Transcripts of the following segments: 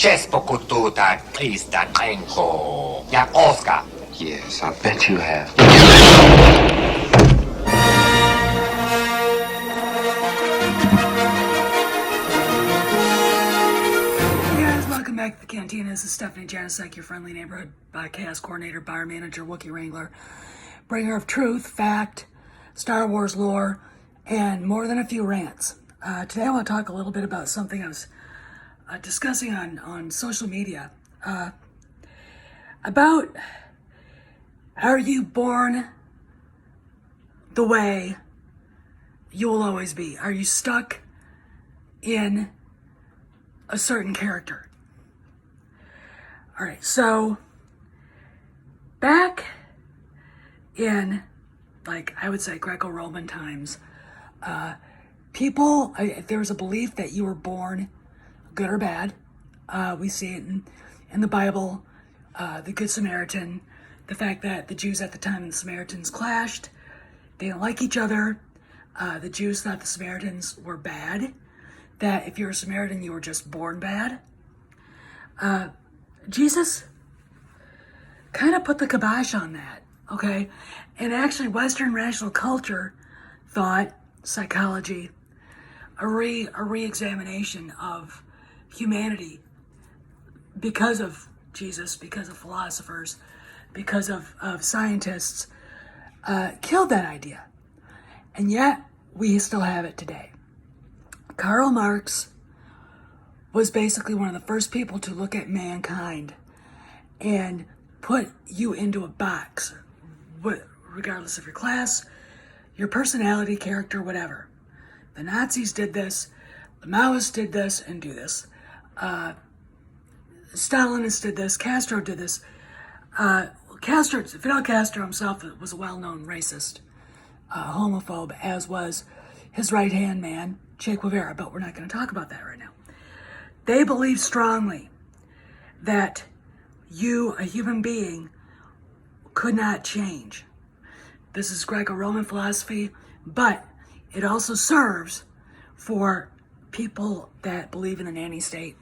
Cześć pokututa, Krista Kręko, jak Oskar. Yes, I bet you have. Welcome back to the Cantina. This is Stephanie Janicek, your friendly neighborhood podcast coordinator, bar manager, Wookiee Wrangler, bringer of truth, fact, Star Wars lore, and more than a few rants. Today I want to talk a little bit about something I was discussing on social media about, are you born the way you will always be? Are you stuck in a certain character? All right, so back in, like, I would say Greco-Roman times, there was a belief that you were born good or bad. We see it in the Bible, the Good Samaritan, the fact that the Jews at the time and the Samaritans clashed. They didn't like each other. The Jews thought the Samaritans were bad, that if you're a Samaritan, you were just born bad. Jesus kind of put the kibosh on that, okay? And actually, Western rational culture, thought, psychology, a re-examination of humanity because of Jesus, because of philosophers, because of scientists, killed that idea. And yet, we still have it today. Karl Marx was basically one of the first people to look at mankind and put you into a box, regardless of your class, your personality, character, whatever. The Nazis did this, the Maoists did this and do this, Stalinists did this, Castro did this. Fidel Castro himself was a well-known racist, homophobe, as was his right-hand man, Che Guevara, but we're not going to talk about that right now. They believe strongly that you, a human being, could not change. This is Greco-Roman philosophy, but it also serves for people that believe in a nanny state,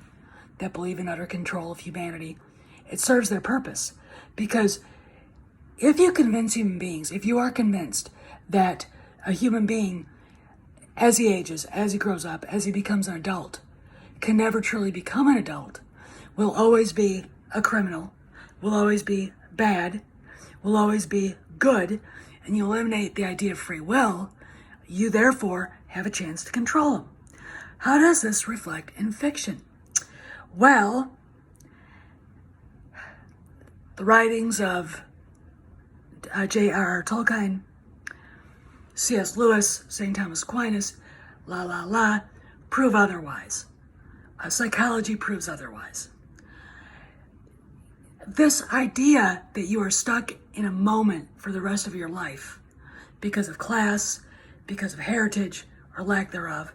that believe in utter control of humanity. It serves their purpose, because if you convince human beings, if you are convinced that a human being, as he ages, as he grows up, as he becomes an adult, can never truly become an adult, will always be a criminal, will always be bad, will always be good, and you eliminate the idea of free will, you therefore have a chance to control him. How does this reflect in fiction? Well, the writings of J.R.R. Tolkien, C.S. Lewis, St. Thomas Aquinas, prove otherwise. Psychology proves otherwise. This idea that you are stuck in a moment for the rest of your life because of class, because of heritage or lack thereof,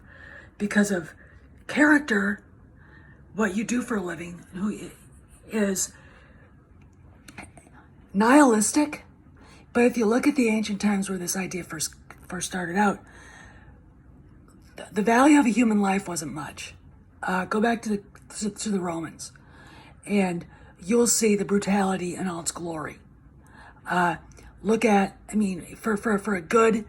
because of character, what you do for a living, who is nihilistic. But if you look at the ancient times where this idea first started out, the value of a human life wasn't much. Go back to the Romans, and you'll see the brutality in all its glory. Look at, for a good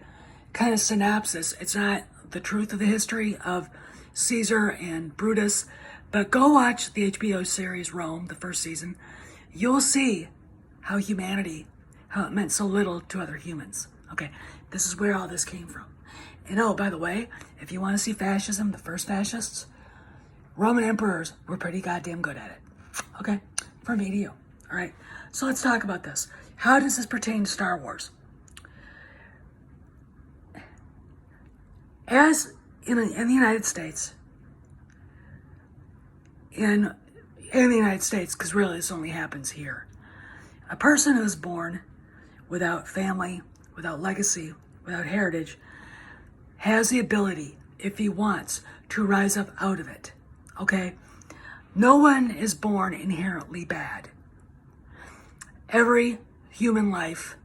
kind of synopsis, it's not the truth of the history of Caesar and Brutus, but go watch the HBO series Rome, the first season. You'll see how it meant so little to other humans. Okay, this is where all this came from. And oh, by the way, if you want to see fascism, the first fascists, Roman emperors were pretty goddamn good at it. Okay, from me to you. All right, so let's talk about this. How does this pertain to Star Wars? As in the United States, in the United States, because really this only happens here, a person who is born without family, without legacy, without heritage, has the ability, if he wants, to rise up out of it. Okay? No one is born inherently bad. Every human life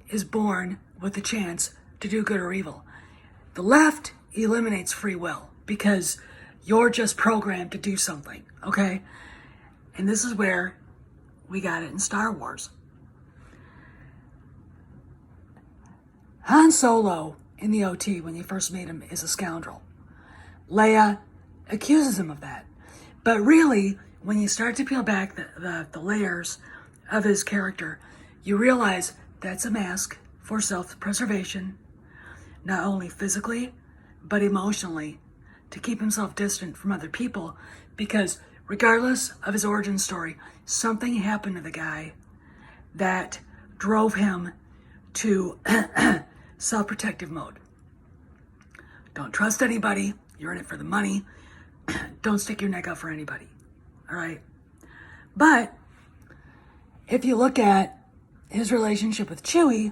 is born with the chance to do good or evil. The left eliminates free will because You're just programmed to do something, okay? And this is where we got it in Star Wars. Han Solo in the OT, when you first meet him, is a scoundrel. Leia accuses him of that. But really, when you start to peel back the layers of his character, you realize that's a mask for self-preservation, not only physically, but emotionally, to keep himself distant from other people, because regardless of his origin story, something happened to the guy that drove him to self-protective mode. Don't trust anybody. You're in it for the money. Don't stick your neck out for anybody. All right? But if you look at his relationship with Chewie,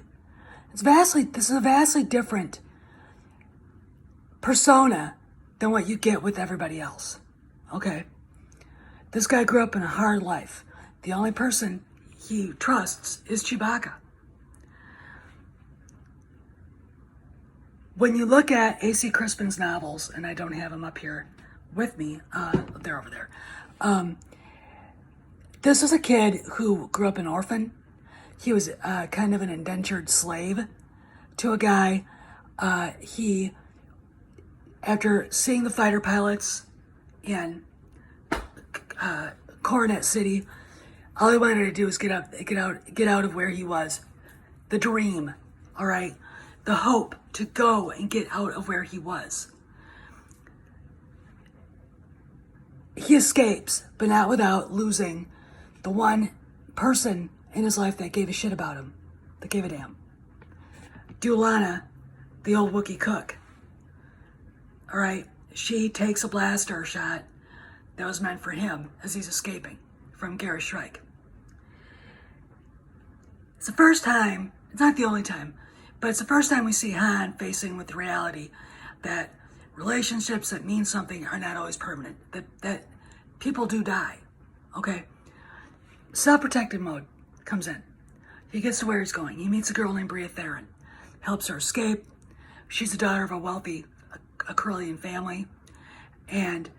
this is a vastly different persona than what you get with everybody else. Okay? This guy grew up in a hard life. The only person he trusts is Chewbacca. When you look at A.C. Crispin's novels, and I don't have them up here with me, they're over there. This is a kid who grew up an orphan. He was kind of an indentured slave to a guy. He, after seeing the fighter pilots in Coronet City, all he wanted to do was get out of where he was. The dream, all right? The hope to go and get out of where he was. He escapes, but not without losing the one person in his life that gave a shit about him, that gave a damn. Dulana, the old Wookiee cook. All right, she takes a blaster shot that was meant for him as he's escaping from Gary Shrike. It's the first time, it's not the only time, but it's the first time we see Han facing with the reality that relationships that mean something are not always permanent, that people do die, okay? Self-protective mode comes in. He gets to where he's going. He meets a girl named Bria Theron, helps her escape. She's the daughter of a wealthy Corellian family, and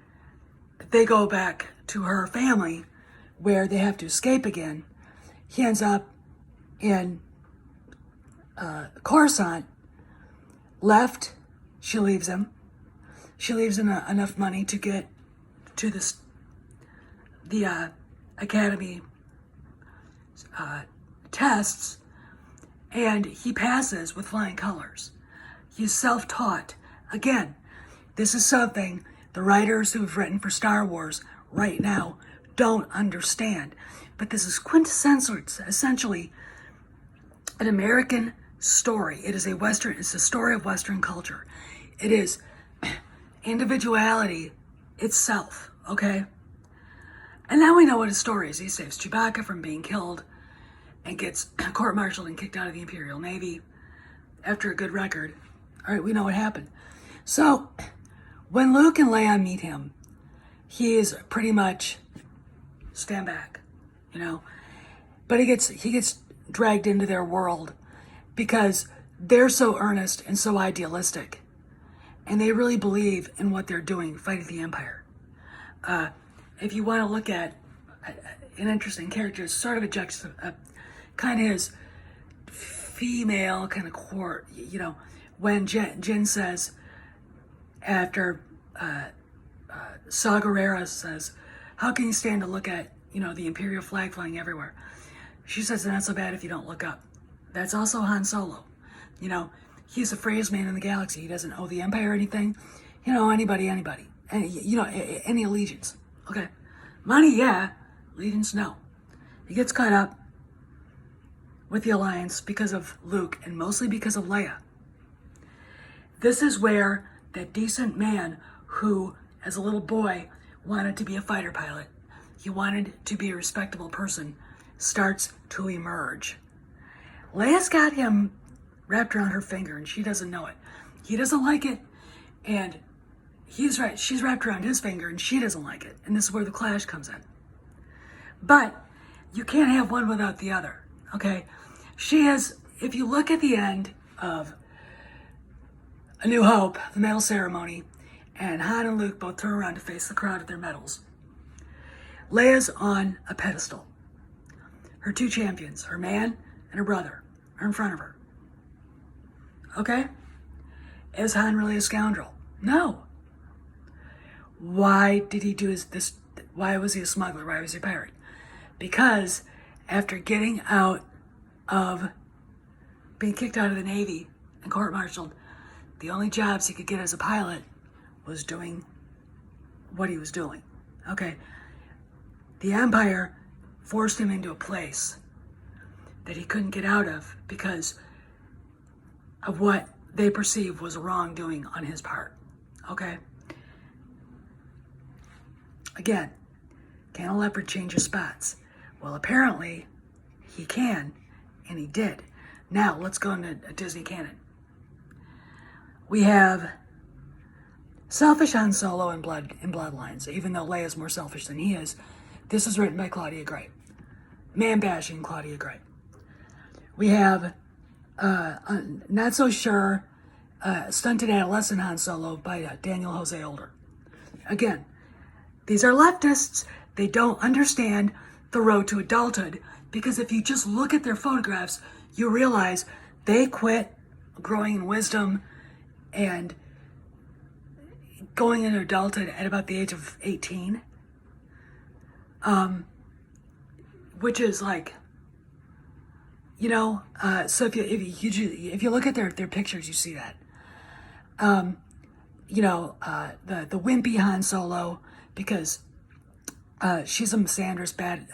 they go back to her family where they have to escape again. He ends up in Coruscant. Left, she leaves him. She leaves him enough money to get to the academy tests, and he passes with flying colors. He's self-taught. Again, this is something the writers who've written for Star Wars right now don't understand. But this is essentially an American story. It's a story of Western culture. It is individuality itself, okay? And now we know what his story is. He saves Chewbacca from being killed and gets court-martialed and kicked out of the Imperial Navy after a good record. All right, we know what happened. So, when Luke and Leia meet him, he is pretty much stand back, you know? But he gets dragged into their world because they're so earnest and so idealistic. And they really believe in what they're doing, fighting the Empire. If you want to look at an interesting character, it's sort of a kind of his female kind of court, you know, when Jin says, after Saw Gerrera says, how can you stand to look at, you know, the Imperial flag flying everywhere? She says, it's not so bad if you don't look up. That's also Han Solo. You know, he's the freest man in the galaxy. He doesn't owe the Empire anything. You know, anybody. And, you know, any allegiance. Okay. Money, yeah. Allegiance, no. He gets caught up with the Alliance because of Luke and mostly because of Leia. This is where that decent man who, as a little boy, wanted to be a fighter pilot, he wanted to be a respectable person, starts to emerge. Leia's got him wrapped around her finger and she doesn't know it. He doesn't like it, and he's right. She's wrapped around his finger and she doesn't like it. And this is where the clash comes in. But you can't have one without the other, okay? She has, if you look at the end of A New Hope, the medal ceremony, and Han and Luke both turn around to face the crowd with their medals. Leia's on a pedestal. Her two champions, her man and her brother, are in front of her. Okay? Is Han really a scoundrel? No. Why did he do this? Why was he a smuggler? Why was he a pirate? Because after getting out of being kicked out of the Navy and court-martialed, the only jobs he could get as a pilot was doing what he was doing. Okay? The Empire forced him into a place that he couldn't get out of because of what they perceived was a wrongdoing on his part. Okay? Again, can a leopard change his spots? Well, apparently he can, and he did. Now, let's go into a Disney canon. We have selfish Han Solo in Bloodlines, even though Leia's more selfish than he is. This is written by Claudia Grey. Man-bashing Claudia Grey. We have Not So Sure, Stunted Adolescent Han Solo by Daniel Jose Older. Again, these are leftists. They don't understand the road to adulthood, because if you just look at their photographs, you realize they quit growing in wisdom and going into adulthood at about the age of 18. Which is like, so if you look at their pictures, you see that. The wimpy Han Solo, because she's a misandrous, bad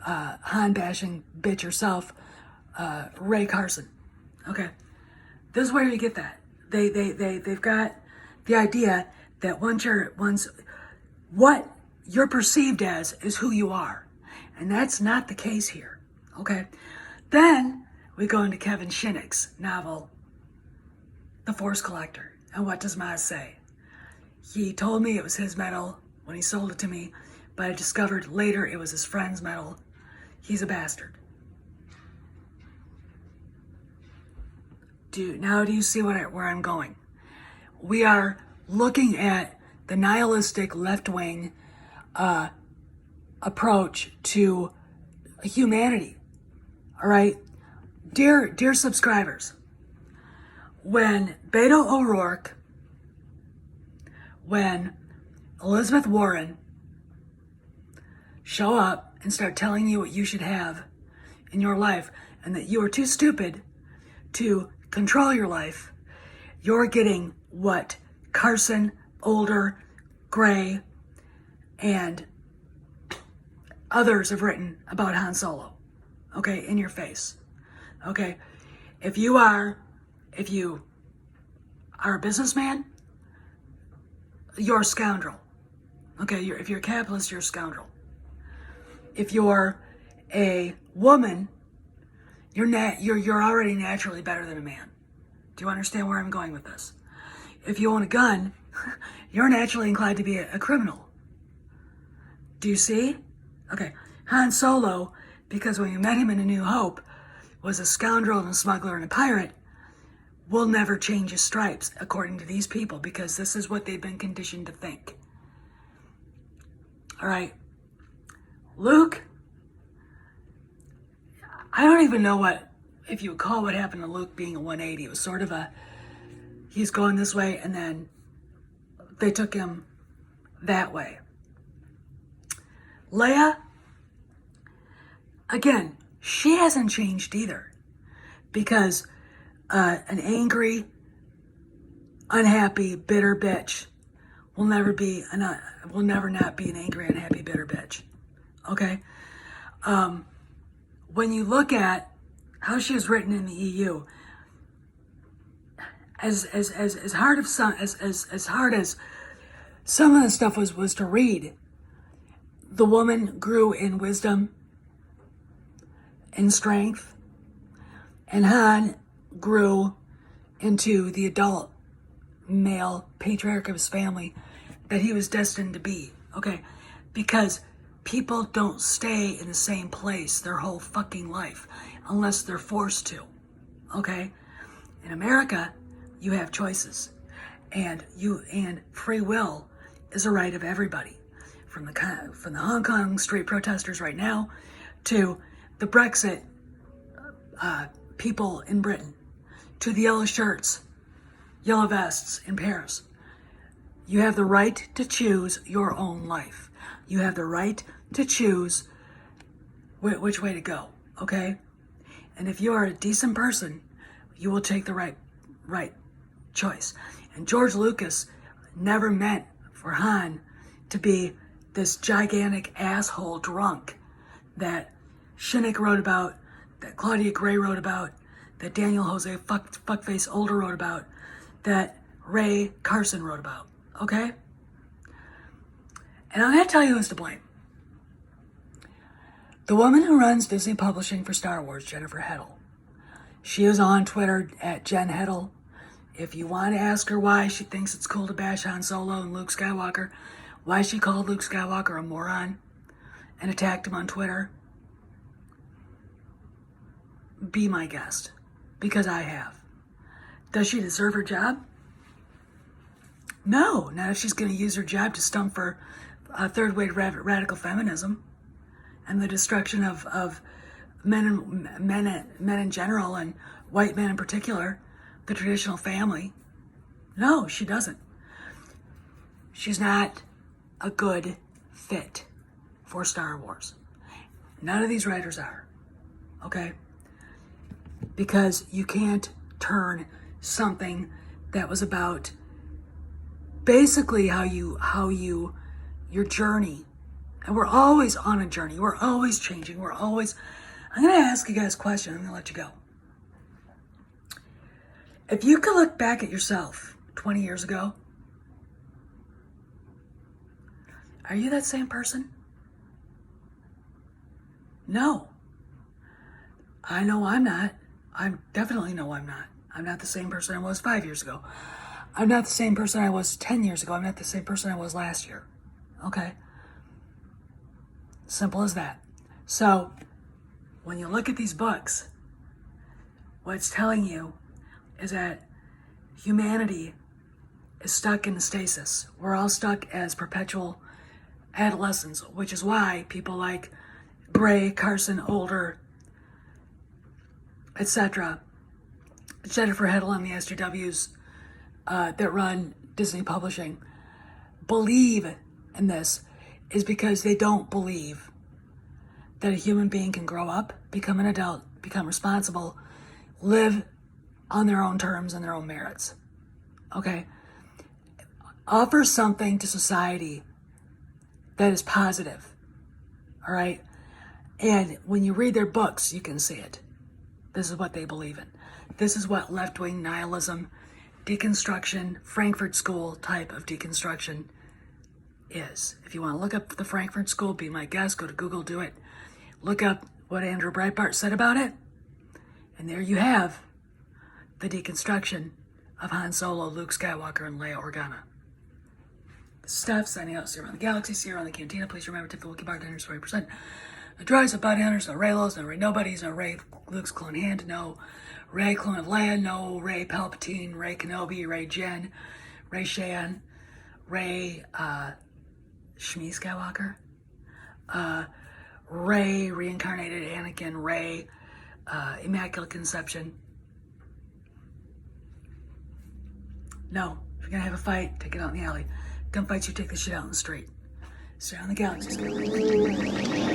Han bashing bitch herself, Rae Carson. Okay, this is where you get that. They've got the idea that once what you're perceived as is who you are. And that's not the case here, okay? Then we go into Kevin Shinnick's novel, The Force Collector. And what does Maz say? He told me it was his medal when he sold it to me, but I discovered later it was his friend's medal. He's a bastard. Do you see where I'm going? We are looking at the nihilistic left-wing approach to humanity. All right, dear subscribers, when Beto O'Rourke, when Elizabeth Warren show up and start telling you what you should have in your life and that you are too stupid to control your life, you're getting what Carson, Older, Grey, and others have written about Han Solo, okay, in your face, okay? If you are a businessman, you're a scoundrel, okay? If you're a capitalist, you're a scoundrel. If you're a woman, you're already naturally better than a man. Do you understand where I'm going with this? If you own a gun, you're naturally inclined to be a criminal. Do you see? Okay, Han Solo, because when you met him in A New Hope, was a scoundrel and a smuggler and a pirate, will never change his stripes, according to these people, because this is what they've been conditioned to think. All right, Luke, I don't even know if you would call what happened to Luke being a 180. It was sort of he's going this way, and then they took him that way. Leia, again, she hasn't changed either, because an angry, unhappy, bitter bitch will never not be an angry, unhappy, bitter bitch. Okay, when you look at how she is written in the EU, as hard as some of the stuff was to read, the woman grew in wisdom and strength, and Han grew into the adult male patriarch of his family that he was destined to be, okay? Because people don't stay in the same place their whole fucking life unless they're forced to, okay? In America, you have choices. And free will is a right of everybody, from the Hong Kong street protesters right now to the Brexit people in Britain, to the yellow shirts, yellow vests in Paris. You have the right to choose your own life. You have the right to choose which way to go, okay? And if you are a decent person, you will take the right choice. And George Lucas never meant for Han to be this gigantic asshole drunk that Shinnick wrote about, that Claudia Grey wrote about, that Daniel Jose Fuckface Older wrote about, that Rae Carson wrote about, okay? And I'm going to tell you who's to blame. The woman who runs Disney Publishing for Star Wars, Jennifer Heddle. She is on Twitter at Jen Heddle. If you want to ask her why she thinks it's cool to bash Han Solo and Luke Skywalker, why she called Luke Skywalker a moron and attacked him on Twitter, be my guest, because I have. Does she deserve her job? No, not if she's going to use her job to stump for third-wave radical feminism and the destruction of men in general and white men in particular, the traditional family. No, she doesn't. She's not a good fit for Star Wars. None of these writers are, okay? Because you can't turn something that was about basically your journey. And we're always on a journey. We're always changing. I'm going to ask you guys a question. I'm going to let you go. If you could look back at yourself 20 years ago, are you that same person? No. I know I'm not. I definitely know I'm not. I'm not the same person I was 5 years ago. I'm not the same person I was 10 years ago. I'm not the same person I was last year. Okay? Simple as that. So, when you look at these books, what it's telling you is that humanity is stuck in stasis. We're all stuck as perpetual adolescents, which is why people like Rae Carson, Older, etc., Jennifer Heddle and the SJWS that run Disney Publishing believe in this, is because they don't believe that a human being can grow up, become an adult, become responsible, live on their own terms and their own merits. Okay? Offer something to society that is positive. All right? And when you read their books, you can see it. This is what they believe in. This is what left-wing nihilism, deconstruction, Frankfurt School type of deconstruction is. If you want to look up the Frankfurt School, be my guest, go to Google, do it. Look up what Andrew Breitbart said about it. And there you have the deconstruction of Han Solo, Luke Skywalker, and Leia Organa. Steph signing out, see you around the galaxy, see you around the cantina. Please remember, tip the Wookiee bartenders 20%. No droids, no bounty hunters, no Raylos, no Ray Nobodies, no Ray Luke's clone hand, no Ray clone of Leia, no Ray Palpatine, Ray Kenobi, Ray Jen, Ray Shan, Ray Shmi Skywalker, Ray reincarnated Anakin, Ray Immaculate Conception. No, if you're gonna have a fight, take it out in the alley. Gunfights, you take the shit out in the street. Stay on the galaxy scale.